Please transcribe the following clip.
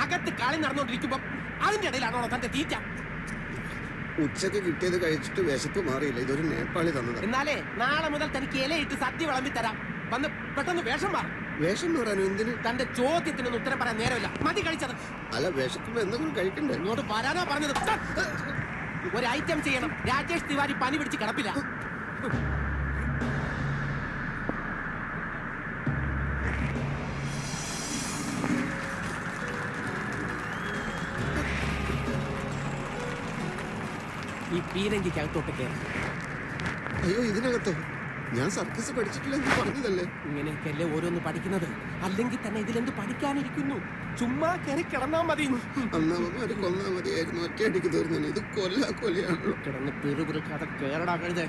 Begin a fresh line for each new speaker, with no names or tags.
അകത്ത് കളി നടന്നുകൊണ്ടിരിക്കുമ്പോ അതിന്റെ ഇടയിലാണോ തന്റെ തീറ്റ?
ഉച്ചക്ക് കിട്ടിയത് കഴിച്ചിട്ട് വിശപ്പ് മാറിയില്ല. ഇതൊരു നേപ്പാളി തന്നത്.
എന്നാലേ നാളെ മുതൽ തനിക്ക് ഇലയിട്ട് സദ്യ വിളമ്പി തരാം. വന്ന് പെട്ടെന്ന് വേഷം മാറും.
വേഷം മാറാനോ? എന്തിന്?
തന്റെ ചോദ്യത്തിനൊന്നും ഉത്തരം പറയാൻ നേരമില്ല. മതി കഴിച്ചത്.
അല്ല, വിശക്കുമ്പോ എന്തെങ്കിലും കഴിക്കണ്ടേ?
ഇങ്ങോട്ട് വരാനാ പറഞ്ഞത്. ഒരു ഐറ്റം ചെയ്യണം. രാജേഷ് തിവാരി പനി പിടിച്ച് കിടപ്പില്ല. ഈ പീരങ്കിക്കകത്തോട്ട് കയറി.
അയ്യോ, ഇതിനകത്തോ? ഞാൻ സർക്കസ് പഠിച്ചിട്ടില്ലെന്ന് പറഞ്ഞതല്ലേ.
ഇങ്ങനെയൊക്കെയല്ലേ ഓരോന്ന് പഠിക്കുന്നത്. അല്ലെങ്കിൽ തന്നെ ഇതിലെന്ത് പഠിക്കാനിരിക്കുന്നു? ചുമ്മാ കയറി കിടന്നാ മതി.
അന്നവന്മാര് കൊന്നാ മതിയായിരുന്നു. ഒറ്റയടിക്ക് തീർന്നു. ഇത് കൊലയാണല്ലോ.
കിടന്ന് പിറുപിറുക്കാതെ കേരടാ കഴുത.